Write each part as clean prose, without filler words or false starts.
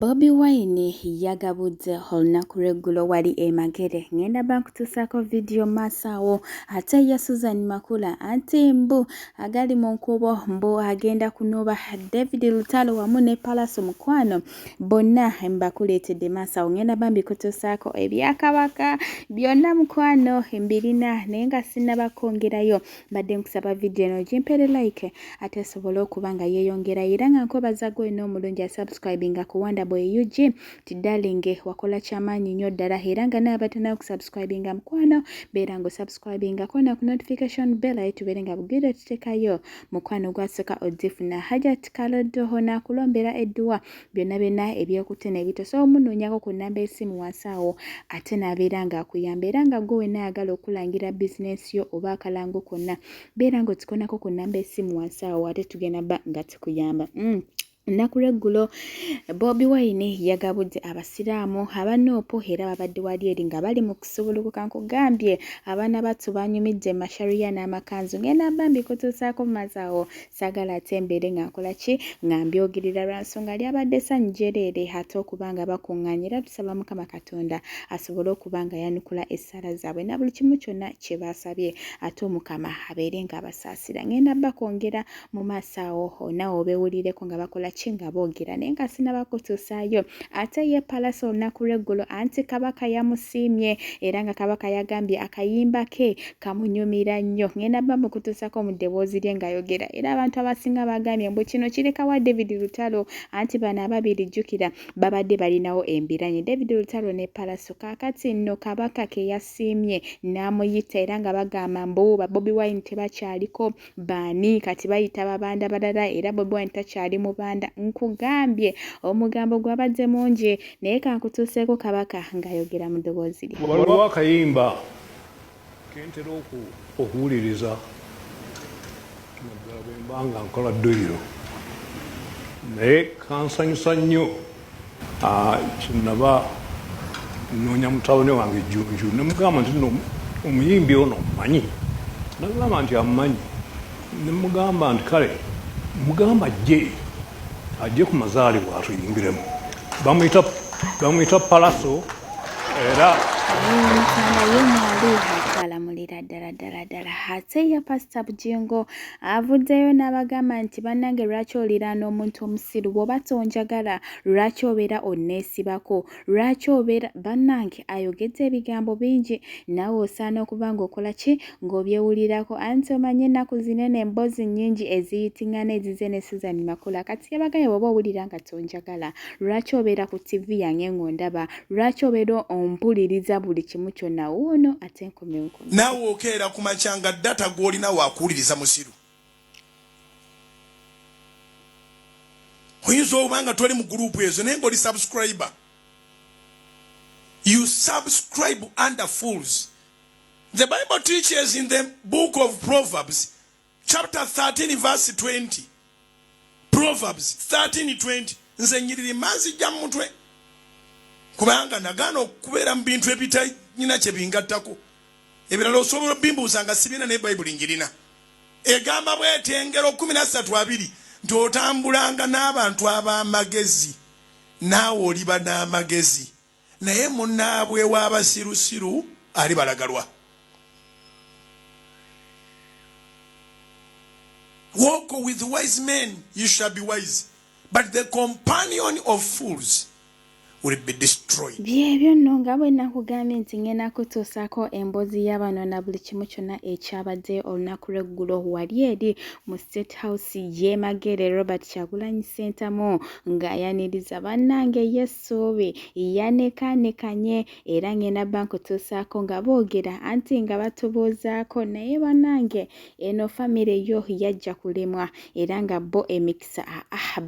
Bobi Wine yagabudde olunaku lw'eggulo wali e Magere ngenda bankutuusaako vidiyo maasawo ate ye Susan Makula anti mbu agali mu nkubo mbu agenda kunoba David Lutalo wamu ne Palaso Mukwano bonna mbakuleetedde maasawo ngenda bambikutuusaako ebyakabaka byonna Mukwano mbirina naye nga sinnabakongerayo mbadde nkusaba vidiyo eno gimpere like ate sobole okuba nga yeeyongera era nga nkobaza gwe n'omulungi asubscribinga ku Wanda Boy UG tidalinge wakola kyamaanyi nnyo ddala era nga naye abatana okusubscribinga Mukwano beera nga osubscribinga kona ku notification bell aye tubeere nga bugire tutekayo Mukwano gwasooka odifuna Hajat Kalodoho nakulombera edduwa byonna byonna ebyokutena ebitoso omunoonyako ku nnamba y'essimu wansi awo ate n'abeera nga akuyamba era nga gwe wenna ayagala okulangira bizinesi yo oba akalango konna beera nga otukonako ku nnamba y'essimu wansi awo ate tugenda ba nga tukuyamba. Nnaku lw'eggulo Bobi Wine yagabudde abasiraamu abanoopo era babadde wali eri nga bali mu kusubulukuka nkugambye abaana bato banyumidde masharia n'amakanzu ngenda bambikutuusaako mu maaso awo saagala ate mbeere nga nkola ki nga mbyogerera lwa nsonga lyabadde ssanyu jereere ate okuba nga bakuŋŋaanya era tusaba Mukama Katonda asobole okuba nga yanukula essaala zaabwe na buli kimu kyonna kye baasabye ate Omukama abeere nga abasaasira ngenda bakwongera mu maaso awo naawe obeewulireko nga bakola nga boogera naye nga sinnabakutuusaayo ate ye Palaso olunaku lw'eggulo anti Kabaka yamusiimye era nga Kabaka yagambye akayimba ke kamunyumira nnyo ngenda bamukutuusako mu ddoboozi lye ng'ayogera era abantu abasinga bagambye mbu kino kireka wa David Lutalo anti bano ababiri jjukira babadde balinawo embiranye David Lutalo ne Palaso kaakati nno Kabaka ke yasiimye n'amuyita era nga bagamba mbu ba Bobi Wine tebakyaliko baani kati bayita babanda balala era Bobi Wine takyali mu banda nkugambye omugambo gwabadde mungi naye kankutuuseeko Kabaka ng'ayogera mu ddoboozi lye. Waliwo akayimba kentera okuwuliriza naddala bwe mba nga nkola dduyiro naye kansanyusa nnyo kyenaba nnoonya mutabani wange Jjunju ne mugamba nti nno omuyimbi ono mmanyi nagamba nti amumanyi ne mugamba nti kale mugamba ajje ku mazaalibwa atuyimbiremu bamuyita Palaso era alamulira ddala ate ya Pastor Bujengo avuddeyo n'abagamba nti bannange lwaki oliraana omuntu omusiru bw'oba tonjagala lwaki obeera onneesibako lwaki obeera bannange ayogedde ebigambo bingi naawe osaana okuba ng'okola ki ng'obyewulirako anti omanye ennaku zinene emboozi nnyingi eziyitingana ezize ne Susan Makula kati yabagambye bw'oba owulira nga tonjagala lwaki obeera ku TV yange ng'ondaba lwaki obeera ompuliriza buli kimu kyonna wuuno ate nkomyewo naawe okeera ku makyanga data gw'olina waakuwuliriza musiru oyinza oba nga toli mu gurupu ezo naye ng'oli subscriber you subscribe under fools. The Bible teaches in the book of Proverbs chapter 13 verse 20 Proverbs 13:20 nze nyirira mazzi gya mutwe kubanga nagaana okubeera mu bintu ebitanyina kye bingattako ebirala osobola bimbuuza nga sibina ne Bayibuli njirina egamba bw'eti engero 13:2 nti otambulanga n'abantu ab'amagezi naawe oliba n'amagezi naye munnaabwe w'abasirusiru alibalagalwa. Walk with wise men, you shall be wise, but the companion of fools will be destroyed. Byebyo nno nga bwe nakugambye nti ngenda kutuusaako emboozi y'abano na buli kimu kyonna ekyabadde olunaku lw'eggulo wali eri mu State House y'e Magere Robert Kyagulanyi Ssentamu ng'ayaniriza bannange Yesuubi yanekaanekanye era ngenda bankutuusaako nga boogera anti nga batubuuzaako naye bannange eno famire yo yajja kulemwa era nga bo emikisa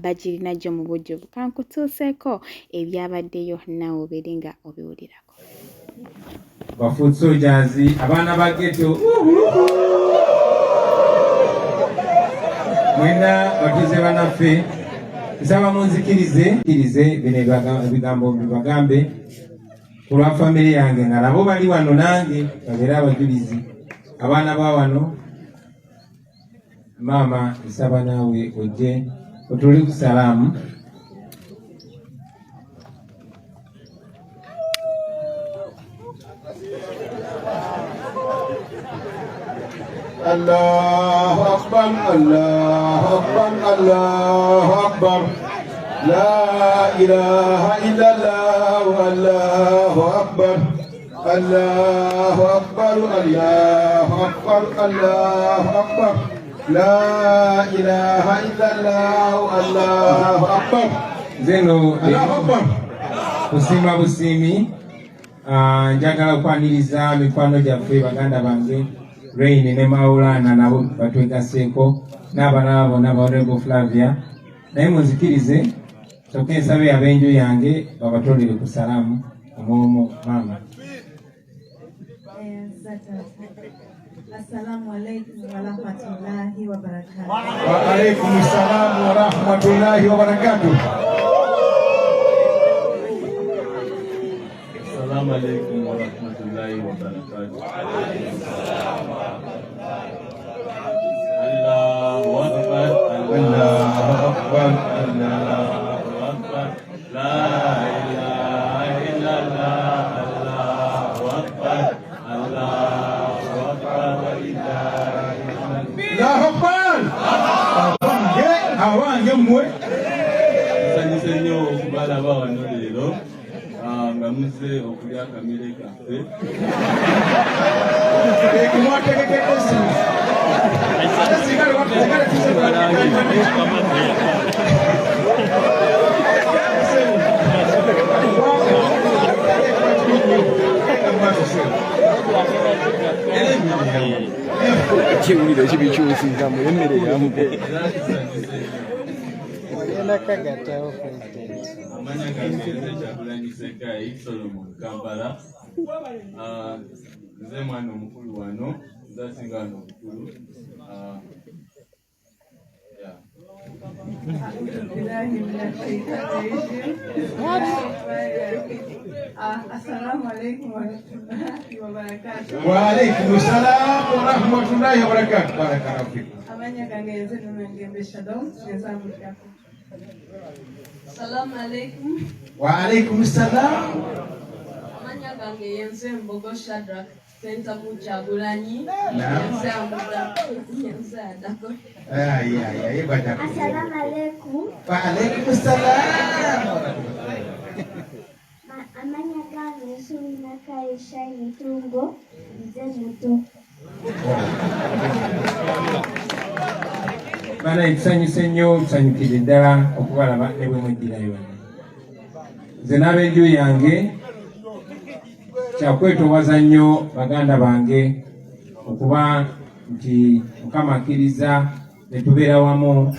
bagirina gyo mu bujjuvu kankutuuseeko ebyabaddeyo naawe obeere nga obiwulirako. Bafoot soldiers abaana ba ghetto mwena batuze banaffe nsaba munzikirize bino ebigambo bibagambe ku lwa famire yange nga nabo bali wano nange babeere abajulizi abaana ba wano maama nsaba naawe ojje otuli ku salaamu الله أكبر الله أكبر الله أكبر لا إله إلا الله الله أكبر الله أكبر الله أكبر الله أكبر لا إله إلا الله الله أكبر zeno الله أكبر kusimba busimi njagala okwaniriza mikwano gyaffe baganda bange Rain ne Maulana nabo batwegaseeko n'abalala bonna Honorable Flavia naye munzikirize soke nsabe ab'enju yange babatolere ku salaamu omwomo mama. Assalamu alaikum wa rahmatullahi wa barakatuh. Wa alaikum assalam wa rahmatullahi wa barakatuh. Assalamu alaikum wa rahmatullahi wa barakatuh. Allahu Akbar, Allahu Akbar, Allahu Akbar. La ilaha illallah, Allahu Akbar, Allahu Akbar wa lillahi alhamd. Allahu Akbar. Awange mwe. Sanyise nnyo okubalaba wano leero. Nga muze okulya akamere kaffe. Kiwuliro kibikyusiza mu emmere yamu. Amanya gange nze Kyagulanyi Ssekaayi Solomon Kampala. Nze mwana omukulu wano, nze asinga wano obukulu. Assalamu alaikum wa rahmatullahi wa barakatuh. Wa alaikum assalam wa rahmatullahi wa barakatuh. Barakallahu fikum. Amanya gange nze Nonangembe Shalom ngezamulira. Assalamu alaikum. Wa alaikum assalam. Amanya gange yenze Mbogo Shadrack Center mu Kyagulanyi. Yenze adako. Assalamu alaikum. Wa alaikum assalam. Amanya gange Nsumina Kaisha Mitungo nze muto. Bana ekisanyusa ennyo tusanyukire ddala okubalaba ne bwe mweddirayo. Nze n'ab'enju yange kyakwetoowaza nnyo baganda bange okuba nti Mukama akkiriza ne tubeera wamu.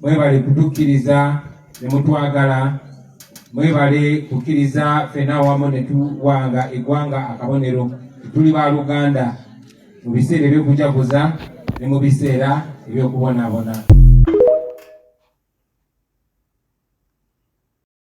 Mwebale kutukkiriza ne mutwagala. Mwebale kukkiriza ffenna wamu ne tuwanga eggwanga akabonero. Tuli ba Luganda mu biseera eby'okujaguza ne mu biseera eby'okubonaabona.